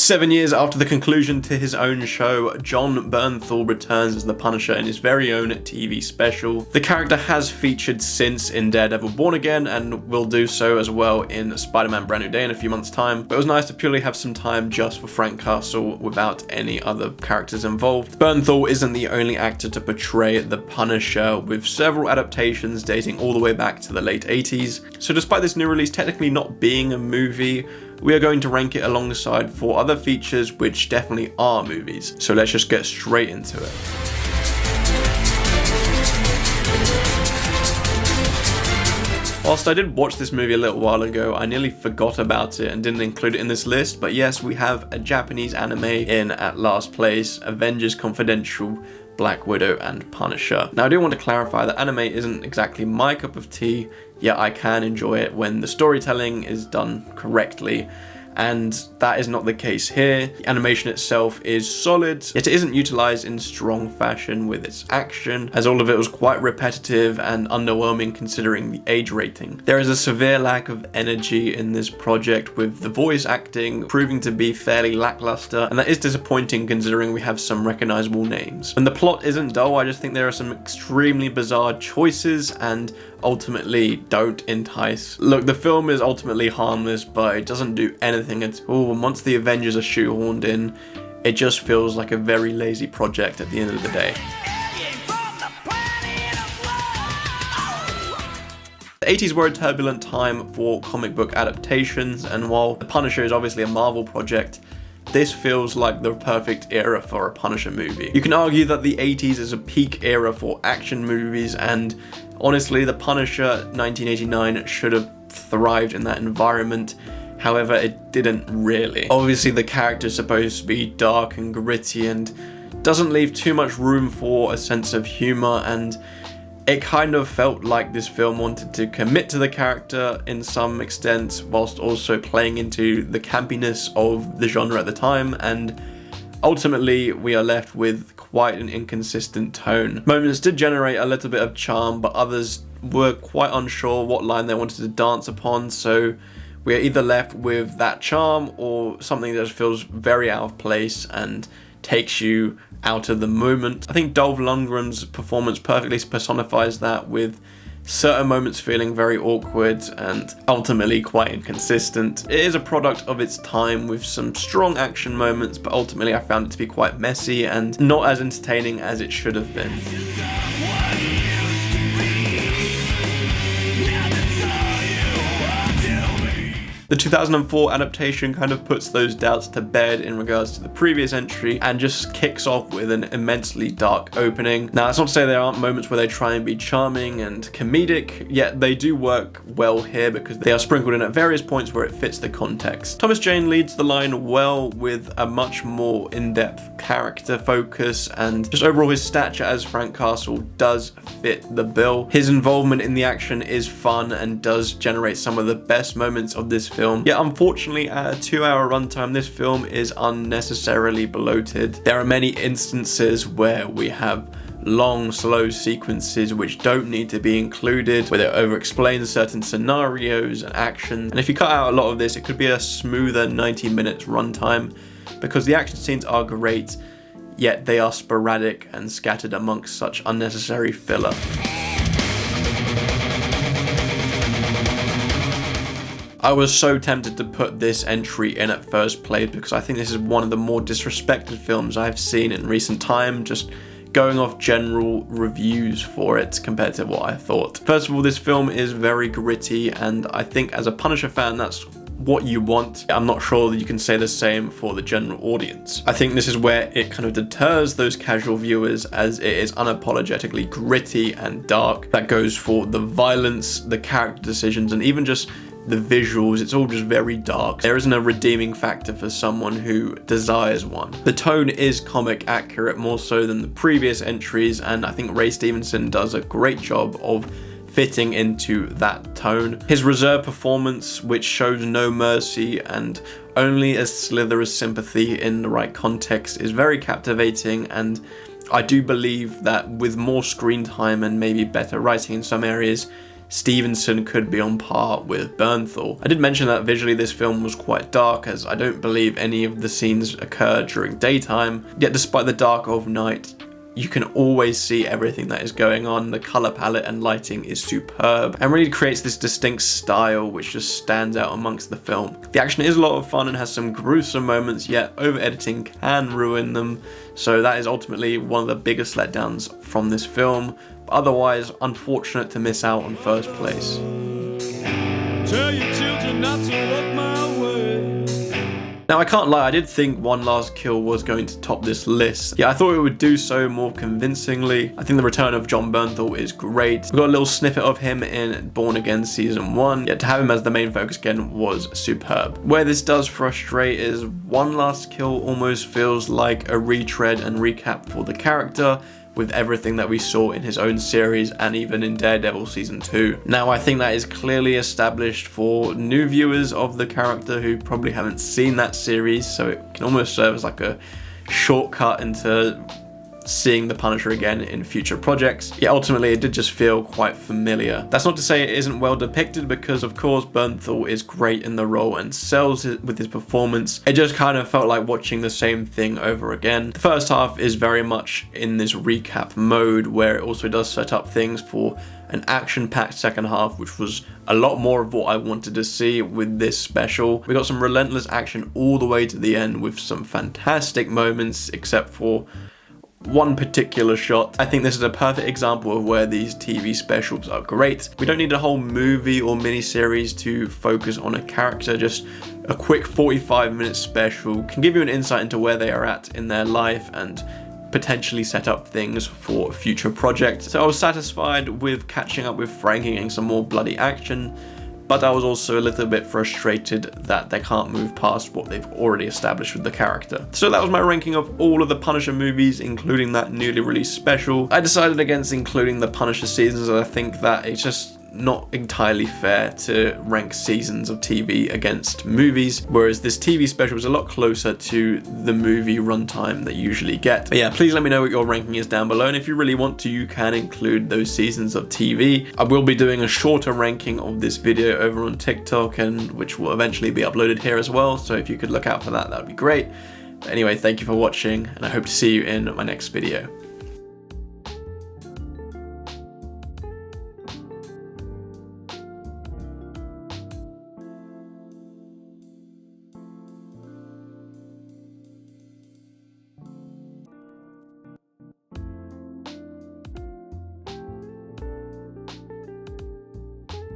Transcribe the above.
7 years after the conclusion to his own show, Jon Bernthal returns as the Punisher in his very own TV special. The character has featured since in Daredevil Born Again and will do so as well in Spider-Man Brand New Day in a few months' time, but it was nice to purely have some time just for Frank Castle without any other characters involved. Bernthal isn't the only actor to portray the Punisher, with several adaptations dating all the way back to the late 80s. So despite this new release technically not being a movie, we are going to rank it alongside 4 other features which definitely are movies. So let's just get straight into it. Whilst I did watch this movie a little while ago, I nearly forgot about it and didn't include it in this list, but yes, we have a Japanese anime in at last place, Avengers Confidential, Black Widow and Punisher. Now I do want to clarify that anime isn't exactly my cup of tea, yet I can enjoy it when the storytelling is done correctly, and that is not the case here. The animation itself is solid, yet it isn't utilised in strong fashion with its action, as all of it was quite repetitive and underwhelming considering the age rating. There is a severe lack of energy in this project, with the voice acting proving to be fairly lackluster, and that is disappointing considering we have some recognisable names. When the plot isn't dull, I just think there are some extremely bizarre choices and ultimately don't entice. Look, the film is ultimately harmless, but it doesn't do anything at all, and once the Avengers are shoehorned in, it just feels like a very lazy project at the end of the day. The 80s were a turbulent time for comic book adaptations, and while The Punisher is obviously a Marvel project, this feels like the perfect era for a Punisher movie. You can argue that the 80s is a peak era for action movies, and honestly, The Punisher 1989 should have thrived in that environment. However, it didn't really. Obviously, the character is supposed to be dark and gritty and doesn't leave too much room for a sense of humor, and it kind of felt like this film wanted to commit to the character in some extent whilst also playing into the campiness of the genre at the time, and ultimately we are left with quite an inconsistent tone. Moments did generate a little bit of charm, but others were quite unsure what line they wanted to dance upon, so we are either left with that charm or something that feels very out of place and takes you out of the moment. I think Dolph Lundgren's performance perfectly personifies that, with certain moments feeling very awkward and ultimately quite inconsistent. It is a product of its time with some strong action moments, but ultimately I found it to be quite messy and not as entertaining as it should have been. The 2004 adaptation kind of puts those doubts to bed in regards to the previous entry and just kicks off with an immensely dark opening. Now, that's not to say there aren't moments where they try and be charming and comedic, yet they do work well here because they are sprinkled in at various points where it fits the context. Thomas Jane leads the line well with a much more in-depth character focus, and just overall his stature as Frank Castle does fit the bill. His involvement in the action is fun and does generate some of the best moments of this film. Yet unfortunately, at a 2-hour runtime, this film is unnecessarily bloated. There are many instances where we have long, slow sequences which don't need to be included, where they over-explain certain scenarios and actions. And if you cut out a lot of this, it could be a smoother 90 minutes runtime, because the action scenes are great, yet they are sporadic and scattered amongst such unnecessary filler. I was so tempted to put this entry in at first place because I think this is one of the more disrespected films I've seen in recent time, just going off general reviews for it compared to what I thought. First of all, this film is very gritty, and I think as a Punisher fan, that's what you want. I'm not sure that you can say the same for the general audience. I think this is where it kind of deters those casual viewers, as it is unapologetically gritty and dark. That goes for the violence, the character decisions, and even just the visuals. It's all just very dark. There isn't a redeeming factor for someone who desires one. The tone is comic accurate more so than the previous entries, and I think Ray Stevenson does a great job of fitting into that tone. His reserved performance, which shows no mercy and only a slither of sympathy in the right context, is very captivating, and I do believe that with more screen time and maybe better writing in some areas, Stevenson could be on par with Bernthal. I did mention that visually this film was quite dark, as I don't believe any of the scenes occur during daytime, yet despite the dark of night, you can always see everything that is going on. The color palette and lighting is superb and really creates this distinct style which just stands out amongst the film. The action is a lot of fun and has some gruesome moments, yet over editing can ruin them, so that is ultimately one of the biggest letdowns from this film. But otherwise, unfortunate to miss out on first place. Tell your children not to walk my way. Now I can't lie, I did think One Last Kill was going to top this list. Yeah, I thought it would do so more convincingly. I think the return of Jon Bernthal is great. We got a little snippet of him in Born Again Season 1, yet to have him as the main focus again was superb. Where this does frustrate is One Last Kill almost feels like a retread and recap for the character, with everything that we saw in his own series and even in Daredevil Season 2. Now I think that is clearly established for new viewers of the character who probably haven't seen that series, so it can almost serve as like a shortcut into seeing the Punisher again in future projects. Yet ultimately it did just feel quite familiar. That's not to say it isn't well depicted, because of course Bernthal is great in the role and sells it with his performance. It just kind of felt like watching the same thing over again. The first half is very much in this recap mode, where it also does set up things for an action-packed second half, which was a lot more of what I wanted to see with this special. We got some relentless action all the way to the end with some fantastic moments, except for one particular shot. I think this is a perfect example of where these TV specials are great. We don't need a whole movie or miniseries to focus on a character. Just a quick 45-minute special can give you an insight into where they are at in their life and potentially set up things for future projects. So I was satisfied with catching up with Frank and getting some more bloody action, but I was also a little bit frustrated that they can't move past what they've already established with the character. So that was my ranking of all of the Punisher movies, including that newly released special. I decided against including the Punisher seasons, as I think that it's just not entirely fair to rank seasons of TV against movies, whereas this TV special was a lot closer to the movie runtime that you usually get. But yeah, please let me know what your ranking is down below, and if you really want to, you can include those seasons of TV. I will be doing a shorter ranking of this video over on TikTok, and which will eventually be uploaded here as well, so if you could look out for that, that would be great. But anyway, thank you for watching, and I hope to see you in my next video.